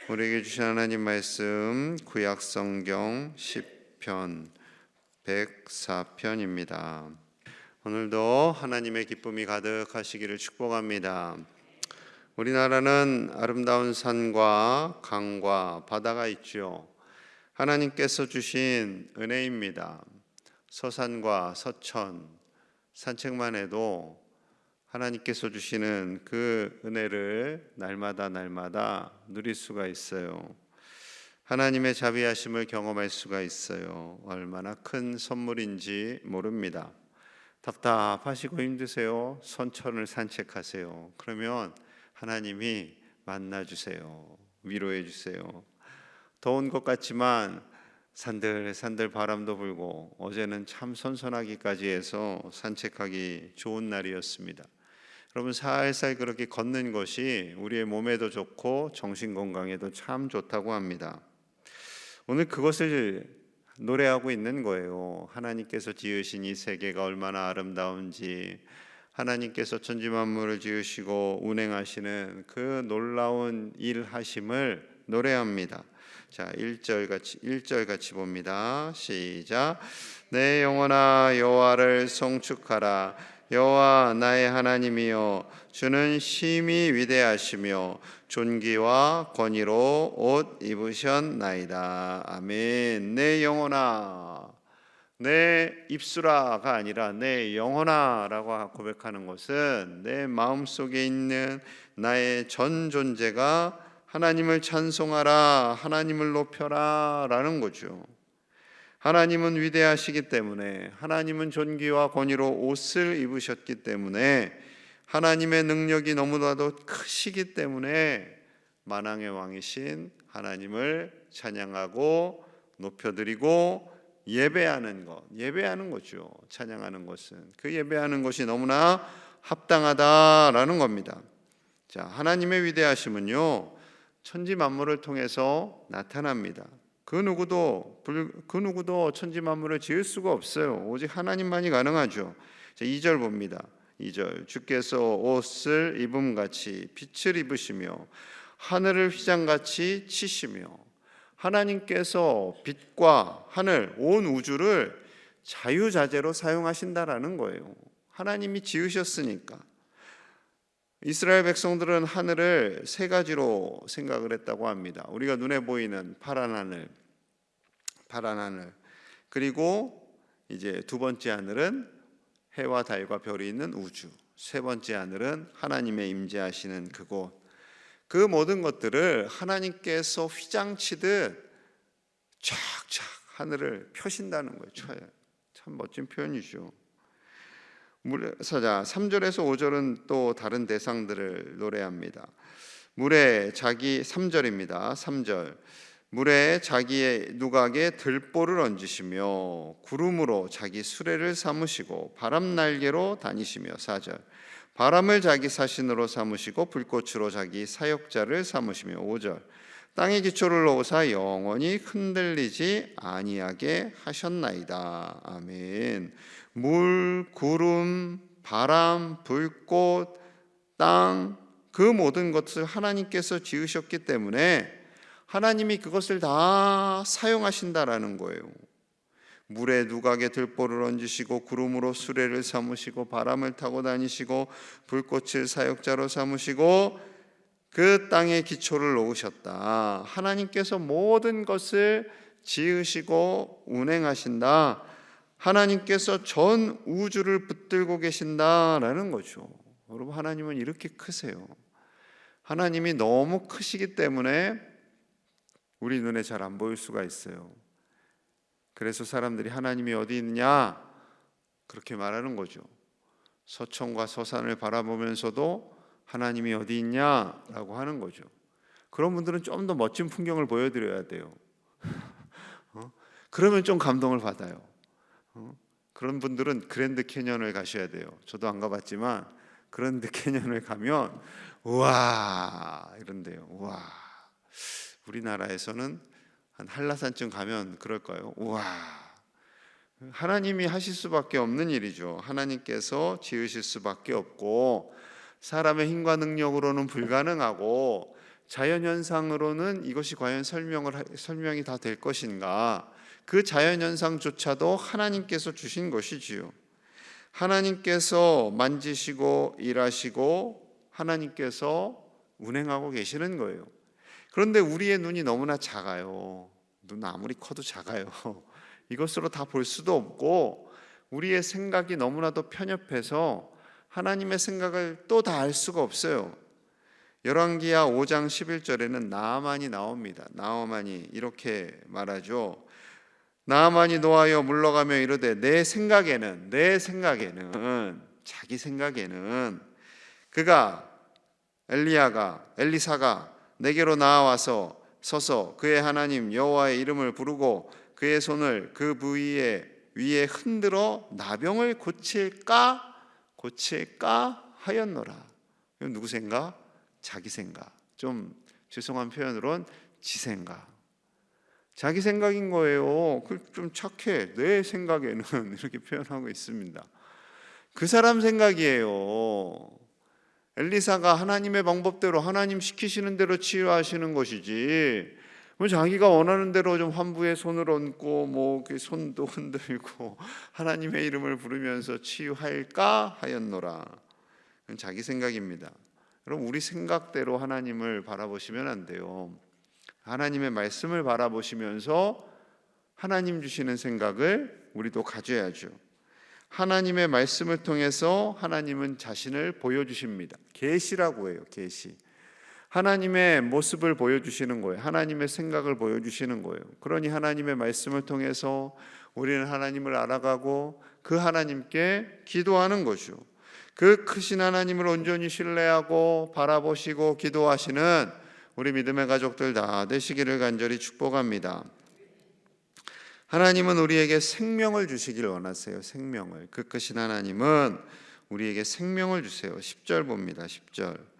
우리에게 주신 하나님 말씀 구약성경 시편 104편입니다. 오늘도 하나님의 기쁨이 가득하시기를 축복합니다. 우리나라는 아름다운 산과 강과 바다가 있죠. 하나님께서 주신 은혜입니다. 서산과 서천 산책만 해도 하나님께서 주시는 그 은혜를 날마다 누릴 수가 있어요. 하나님의 자비하심을 경험할 수가 있어요. 얼마나 큰 선물인지 모릅니다. 답답하시고 힘드세요? 선천을 산책하세요. 그러면 하나님이 만나주세요. 위로해주세요. 더운 것 같지만 산들산들 바람도 불고 어제는 참 선선하기까지 해서 산책하기 좋은 날이었습니다. 여러분, 살살 그렇게 걷는 것이 우리의 몸에도 좋고 정신 건강에도 참 좋다고 합니다. 오늘 그것을 노래하고 있는 거예요. 하나님께서 지으신 이 세계가 얼마나 아름다운지, 하나님께서 천지 만물을 지으시고 운행하시는 그 놀라운 일하심을 노래합니다. 자, 1절 같이 봅니다. 시작. 내 영혼아 여호와를 송축하라. 여호와 나의 하나님이여, 주는 심히 위대하시며 존귀와 권위로 옷 입으셨나이다. 아멘. 내 영혼아, 내 입술아가 아니라 내 영혼아라고 고백하는 것은 내 마음속에 있는 나의 전 존재가 하나님을 찬송하라, 하나님을 높여라 라는 거죠. 하나님은 위대하시기 때문에, 하나님은 존귀와 권위로 옷을 입으셨기 때문에, 하나님의 능력이 너무나도 크시기 때문에 만왕의 왕이신 하나님을 찬양하고 높여드리고 예배하는 거죠. 찬양하는 것은 그 예배하는 것이 너무나 합당하다라는 겁니다. 자, 하나님의 위대하심은요, 천지 만물을 통해서 나타납니다. 그 누구도 천지 만물을 지을 수가 없어요. 오직 하나님만이 가능하죠. 자, 2절 봅니다. 2절. 주께서 옷을 입음같이 빛을 입으시며 하늘을 휘장같이 치시며, 하나님께서 빛과 하늘, 온 우주를 자유자재로 사용하신다라는 거예요. 하나님이 지으셨으니까. 이스라엘 백성들은 하늘을 세 가지로 생각을 했다고 합니다. 우리가 눈에 보이는 파란 하늘, 그리고 이제 두 번째 하늘은 해와 달과 별이 있는 우주, 세 번째 하늘은 하나님의 임재하시는 그곳. 그 모든 것들을 하나님께서 휘장치듯 쫙쫙 하늘을 펴신다는 거예요. 참 멋진 표현이죠. 자, 3절에서 5절은 또 다른 대상들을 노래합니다. 3절입니다. 3절. 물에 자기의 누각에 들보를 얹으시며 구름으로 자기 수레를 삼으시고 바람 날개로 다니시며. 4절. 바람을 자기 사신으로 삼으시고 불꽃으로 자기 사역자를 삼으시며. 5절. 땅의 기초를 놓으사 영원히 흔들리지 아니하게 하셨나이다. 아멘. 물, 구름, 바람, 불꽃, 땅, 그 모든 것을 하나님께서 지으셨기 때문에 하나님이 그것을 다 사용하신다라는 거예요. 물에 누각에 들보를 얹으시고 구름으로 수레를 삼으시고 바람을 타고 다니시고 불꽃을 사역자로 삼으시고 그 땅에 기초를 놓으셨다. 하나님께서 모든 것을 지으시고 운행하신다. 하나님께서 전 우주를 붙들고 계신다라는 거죠. 여러분, 하나님은 이렇게 크세요. 하나님이 너무 크시기 때문에 우리 눈에 잘 안 보일 수가 있어요. 그래서 사람들이 하나님이 어디 있느냐 그렇게 말하는 거죠. 서천과 서산을 바라보면서도 하나님이 어디 있냐라고 하는 거죠. 그런 분들은 좀 더 멋진 풍경을 보여드려야 돼요. 그러면 좀 감동을 받아요. 그런 분들은 그랜드 캐년을 가셔야 돼요. 저도 안 가봤지만 그랜드 캐년을 가면 우와 이런데요. 우와. 우리나라에서는 한 한라산쯤 가면 그럴까요? 우와. 하나님이 하실 수밖에 없는 일이죠. 하나님께서 지으실 수밖에 없고 사람의 힘과 능력으로는 불가능하고 자연현상으로는 이것이 과연 설명이 다 될 것인가? 그 자연현상조차도 하나님께서 주신 것이지요. 하나님께서 만지시고 일하시고 하나님께서 운행하고 계시는 거예요. 그런데 우리의 눈이 너무나 작아요. 눈 아무리 커도 작아요. 이것으로 다 볼 수도 없고, 우리의 생각이 너무나도 편협해서 하나님의 생각을 또 다 알 수가 없어요. 열왕기하 5장 11절에는 나아만이 나옵니다. 나아만이 이렇게 말하죠. 나아만이 노하여 물러가며 이르되 내 생각에는 자기 생각에는 엘리사가 내게로 나와서 서서 그의 하나님 여호와의 이름을 부르고 그의 손을 그 부위에 위에 흔들어 나병을 고칠까 하였노라. 이건 누구 생각? 자기 생각. 좀 죄송한 표현으로는 지 생각. 자기 생각인 거예요. 좀 착해. 내 생각에는 이렇게 표현하고 있습니다. 그 사람 생각이에요. 엘리사가 하나님의 방법대로 하나님 시키시는 대로 치유하시는 것이지, 자기가 원하는 대로 좀 환부에 손을 얹고 뭐 손도 흔들고 하나님의 이름을 부르면서 치유할까 하였노라. 그건 자기 생각입니다. 여러분, 우리 생각대로 하나님을 바라보시면 안 돼요. 하나님의 말씀을 바라보시면서 하나님 주시는 생각을 우리도 가져야죠. 하나님의 말씀을 통해서 하나님은 자신을 보여주십니다. 계시라고 해요. 계시. 하나님의 모습을 보여주시는 거예요. 하나님의 생각을 보여주시는 거예요. 그러니 하나님의 말씀을 통해서 우리는 하나님을 알아가고 그 하나님께 기도하는 거죠. 그 크신 하나님을 온전히 신뢰하고 바라보시고 기도하시는 우리 믿음의 가족들 다 되시기를 간절히 축복합니다. 하나님은 우리에게 생명을 주시길 원하세요. 생명을. 그 크신 하나님은 우리에게 생명을 주세요. 10절 봅니다. 10절.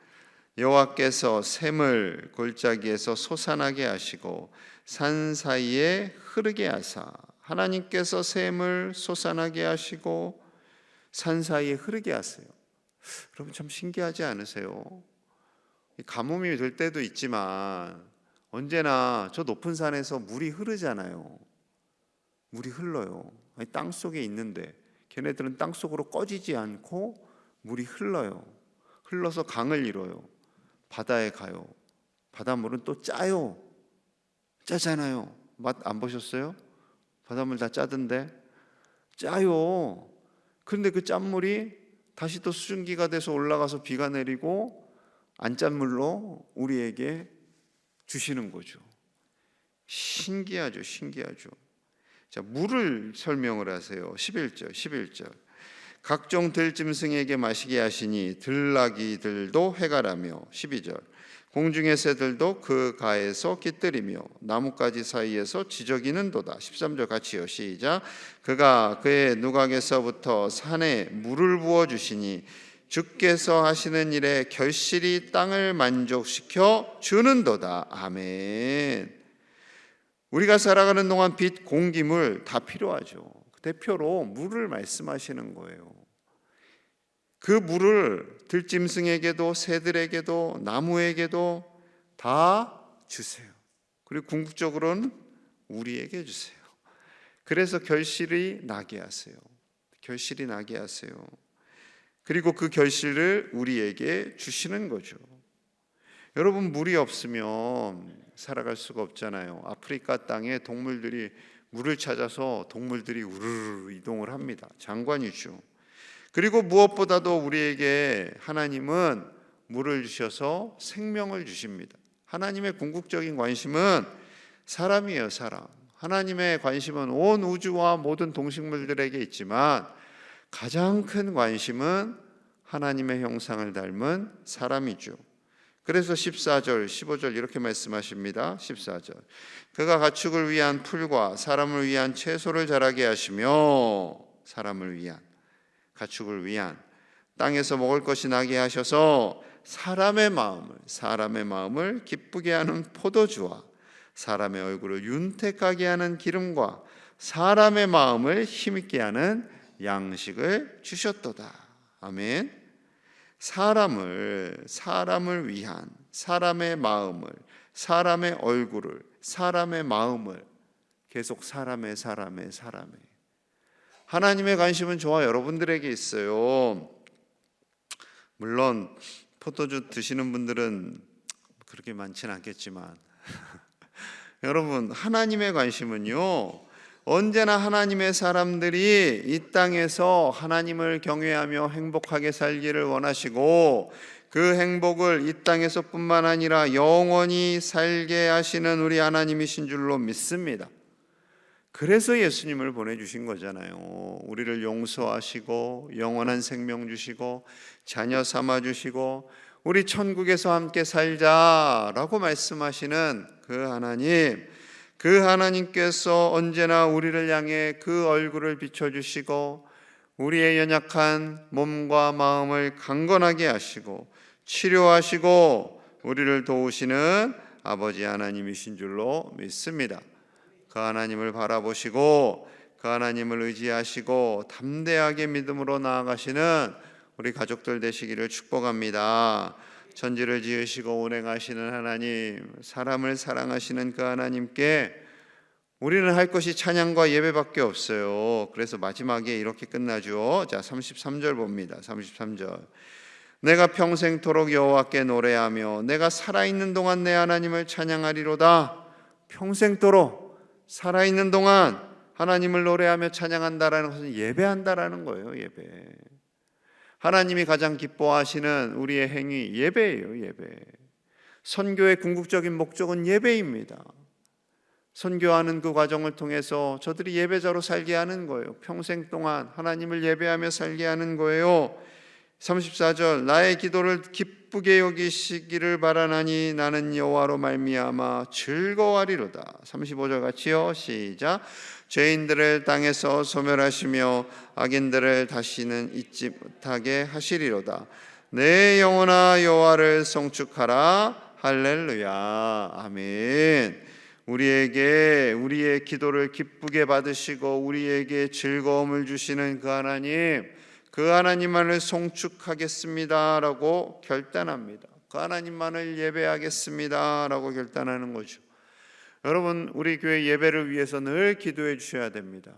여호와께서 샘을 골짜기에서 솟아나게 하시고 산 사이에 흐르게 하사. 하나님께서 샘을 솟아나게 하시고 산 사이에 흐르게 하세요. 여러분, 참 신기하지 않으세요? 가뭄이 될 때도 있지만 언제나 저 높은 산에서 물이 흐르잖아요. 물이 흘러요. 땅 속에 있는데 걔네들은 땅 속으로 꺼지지 않고 물이 흘러요. 흘러서 강을 이뤄요. 바다에 가요. 바닷물은 또 짜요. 짜잖아요. 맛 안 보셨어요? 바닷물 다 짜던데. 짜요. 그런데 그 짠물이 다시 또 수증기가 돼서 올라가서 비가 내리고 안 짠 물로 우리에게 주시는 거죠. 신기하죠. 신기하죠. 자, 물을 설명을 하세요. 11절. 각종 들짐승에게 마시게 하시니 들나귀들도 해가라며. 12절. 공중의 새들도 그 가에서 깃들이며 나뭇가지 사이에서 지저귀는도다. 13절 같이요. 시작. 그가 그의 누각에서부터 산에 물을 부어주시니 주께서 하시는 일에 결실이 땅을 만족시켜 주는도다. 아멘. 우리가 살아가는 동안 빛, 공기, 물 다 필요하죠. 대표로 물을 말씀하시는 거예요. 그 물을 들짐승에게도 새들에게도 나무에게도 다 주세요. 그리고 궁극적으로는 우리에게 주세요. 그래서 결실이 나게 하세요. 결실이 나게 하세요. 그리고 그 결실을 우리에게 주시는 거죠. 여러분, 물이 없으면 살아갈 수가 없잖아요. 아프리카 땅에 동물들이 물을 찾아서 동물들이 우르르 이동을 합니다. 장관이죠. 그리고 무엇보다도 우리에게 하나님은 물을 주셔서 생명을 주십니다. 하나님의 궁극적인 관심은 사람이에요. 사람. 하나님의 관심은 온 우주와 모든 동식물들에게 있지만 가장 큰 관심은 하나님의 형상을 닮은 사람이죠. 그래서 14절, 15절 이렇게 말씀하십니다. 14절. 그가 가축을 위한 풀과 사람을 위한 채소를 자라게 하시며, 사람을 위한, 가축을 위한 땅에서 먹을 것이 나게 하셔서 사람의 마음을 기쁘게 하는 포도주와 사람의 얼굴을 윤택하게 하는 기름과 사람의 마음을 힘있게 하는 양식을 주셨도다. 아멘. 사람을 위한, 사람의 마음을, 사람의 얼굴을, 사람의 마음을, 계속 사람의 하나님의 관심은 저와 여러분들에게 있어요. 물론 포도주 드시는 분들은 그렇게 많지는 않겠지만 여러분, 하나님의 관심은요, 언제나 하나님의 사람들이 이 땅에서 하나님을 경외하며 행복하게 살기를 원하시고, 그 행복을 이 땅에서 뿐만 아니라 영원히 살게 하시는 우리 하나님이신 줄로 믿습니다. 그래서 예수님을 보내주신 거잖아요. 우리를 용서하시고 영원한 생명 주시고 자녀 삼아주시고 우리 천국에서 함께 살자라고 말씀하시는 그 하나님께서 언제나 우리를 향해 그 얼굴을 비춰주시고 우리의 연약한 몸과 마음을 강건하게 하시고 치료하시고 우리를 도우시는 아버지 하나님이신 줄로 믿습니다. 그 하나님을 바라보시고 그 하나님을 의지하시고 담대하게 믿음으로 나아가시는 우리 가족들 되시기를 축복합니다. 천지를 지으시고 운행하시는 하나님, 사람을 사랑하시는 그 하나님께 우리는 할 것이 찬양과 예배밖에 없어요. 그래서 마지막에 이렇게 끝나죠. 자, 33절 봅니다. 33절. 내가 평생토록 여호와께 노래하며 내가 살아있는 동안 내 하나님을 찬양하리로다. 평생토록 살아있는 동안 하나님을 노래하며 찬양한다라는 것은 예배한다라는 거예요. 예배. 하나님이 가장 기뻐하시는 우리의 행위, 예배예요. 예배. 선교의 궁극적인 목적은 예배입니다. 선교하는 그 과정을 통해서 저들이 예배자로 살게 하는 거예요. 평생 동안 하나님을 예배하며 살게 하는 거예요. 34절. 나의 기도를 기쁘게 여기시기를 바라나니 나는 여호와로 말미암아 즐거워하리로다. 35절 같이요. 시작. 죄인들을 땅에서 소멸하시며 악인들을 다시는 잊지 못하게 하시리로다. 내 영혼아 여호와를 송축하라. 할렐루야. 아멘. 우리의 기도를 기쁘게 받으시고 우리에게 즐거움을 주시는 그 하나님만을 송축하겠습니다라고 결단합니다. 그 하나님만을 예배하겠습니다라고 결단하는 거죠. 여러분, 우리 교회 예배를 위해서 늘 기도해 주셔야 됩니다.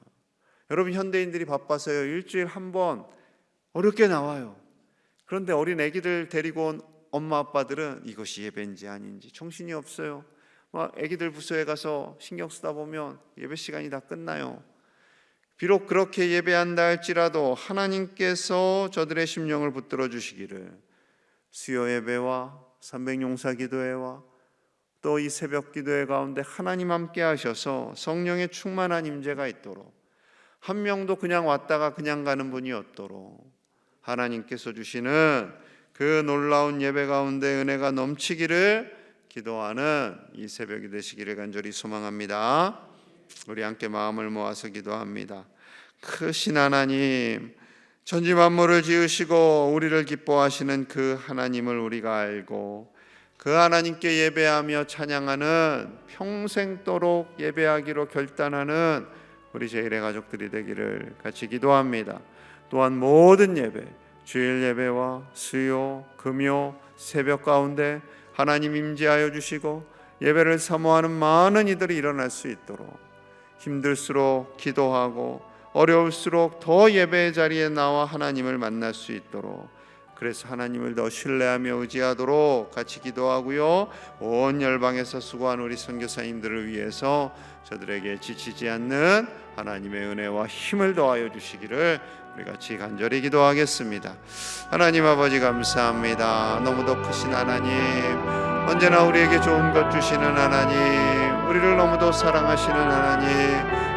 여러분, 현대인들이 바빠서요, 일주일 한 번 어렵게 나와요. 그런데 어린 아기들 데리고 온 엄마 아빠들은 이것이 예배인지 아닌지 정신이 없어요. 막 아기들 부서에 가서 신경 쓰다 보면 예배 시간이 다 끝나요. 비록 그렇게 예배한다 할지라도 하나님께서 저들의 심령을 붙들어 주시기를 수요 예배와 300용사 기도회와 또 이 새벽 기도회 가운데 하나님 함께 하셔서 성령의 충만한 임재가 있도록, 한 명도 그냥 왔다가 그냥 가는 분이 없도록 하나님께서 주시는 그 놀라운 예배 가운데 은혜가 넘치기를 기도하는 이 새벽이 되시기를 간절히 소망합니다. 우리 함께 마음을 모아서 기도합니다. 크신 하나님, 천지 만물을 지으시고 우리를 기뻐하시는 그 하나님을 우리가 알고 그 하나님께 예배하며 찬양하는, 평생도록 예배하기로 결단하는 우리 제1의 가족들이 되기를 같이 기도합니다. 또한 모든 예배, 주일 예배와 수요, 금요, 새벽 가운데 하나님 임재하여 주시고 예배를 사모하는 많은 이들이 일어날 수 있도록, 힘들수록 기도하고 어려울수록 더 예배의 자리에 나와 하나님을 만날 수 있도록, 그래서 하나님을 더 신뢰하며 의지하도록 같이 기도하고요. 온 열방에서 수고한 우리 선교사님들을 위해서 저들에게 지치지 않는 하나님의 은혜와 힘을 더하여 주시기를 우리 같이 간절히 기도하겠습니다. 하나님 아버지 감사합니다. 너무도 크신 하나님, 언제나 우리에게 좋은 것 주시는 하나님, 우리를 너무도 사랑하시는 하나님,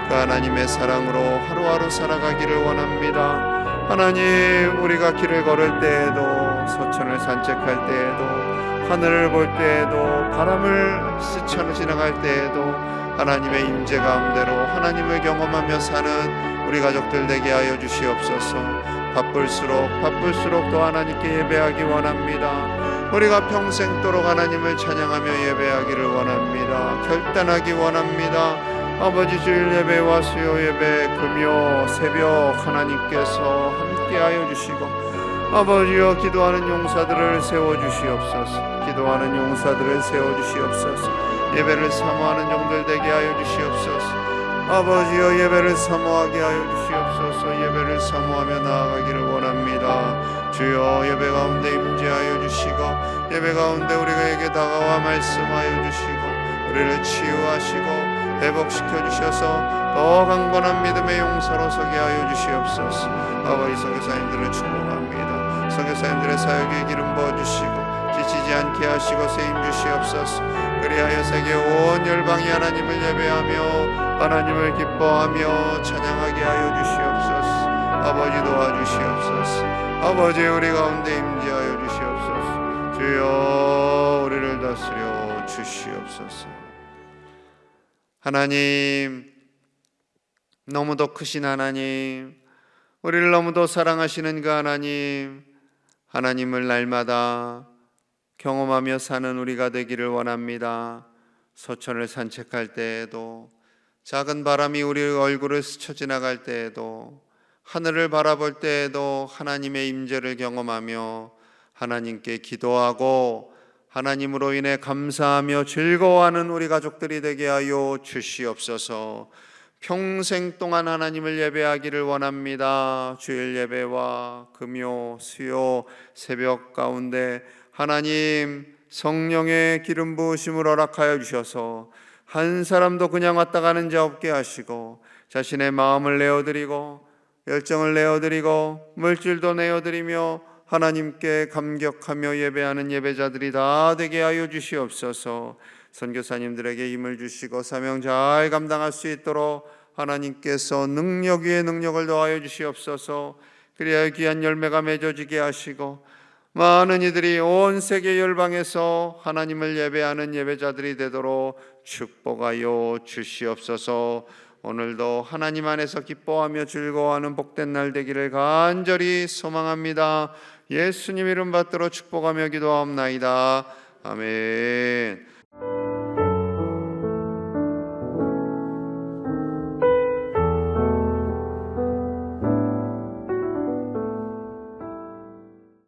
그 하나님의 사랑으로 하루하루 살아가기를 원합니다. 하나님, 우리가 길을 걸을 때에도, 서천을 산책할 때에도, 하늘을 볼 때에도, 바람을 스쳐 지나갈 때에도 하나님의 임재 가운데로 하나님을 경험하며 사는 우리 가족들 되게 하여 주시옵소서. 바쁠수록 더 하나님께 예배하기 원합니다. 우리가 평생도록 하나님을 찬양하며 예배하기를 원합니다. 결단하기 원합니다. 아버지, 주일 예배와 수요 예배, 금요 새벽 하나님께서 함께하여 주시고 아버지여, 기도하는 용사들을 세워주시옵소서. 기도하는 용사들을 세워주시옵소서. 예배를 사모하는 종들 되게 하여 주시옵소서. 아버지여, 예배를 사모하게 하여 주시옵소서. 예배를 사모하며 나아가기를 원합니다. 주여, 예배 가운데 임재하여 주시고, 예배 가운데 우리에게 다가와 말씀하여 주시고, 우리를 치유하시고 회복시켜 주셔서 더 강건한 믿음의 용사로 서게 하여 주시옵소서. 아버지, 선교사님들을 축복합니다. 선교사님들의 사역에 기름 부어주시고 지치지 않게 하시고 세임 주시옵소서. 그리하여 세계 온 열방이 하나님을 예배하며 하나님을 기뻐하며 찬양하게 하여 주시옵소서. 아버지, 도와주시옵소서. 아버지, 우리 가운데 임재하여 주시옵소서. 주여, 우리를 다스려 주시옵소서. 하나님, 너무도 크신 하나님, 우리를 너무도 사랑하시는 그 하나님, 하나님을 날마다 경험하며 사는 우리가 되기를 원합니다. 소천을 산책할 때에도, 작은 바람이 우리 얼굴을 스쳐 지나갈 때에도, 하늘을 바라볼 때에도 하나님의 임재를 경험하며 하나님께 기도하고 하나님으로 인해 감사하며 즐거워하는 우리 가족들이 되게 하여 주시옵소서. 평생 동안 하나님을 예배하기를 원합니다. 주일 예배와 금요, 수요, 새벽 가운데 하나님 성령의 기름 부으심을 허락하여 주셔서 한 사람도 그냥 왔다 가는 자 없게 하시고, 자신의 마음을 내어드리고 열정을 내어드리고 물질도 내어드리며 하나님께 감격하며 예배하는 예배자들이 다 되게 하여 주시옵소서. 선교사님들에게 힘을 주시고 사명 잘 감당할 수 있도록 하나님께서 능력 위에 능력을 더하여 주시옵소서. 그리하여 귀한 열매가 맺어지게 하시고 많은 이들이 온 세계 열방에서 하나님을 예배하는 예배자들이 되도록 축복하여 주시옵소서. 오늘도 하나님 안에서 기뻐하며 즐거워하는 복된 날 되기를 간절히 소망합니다. 예수님 이름 받들어 축복하며 기도하옵나이다. 아멘.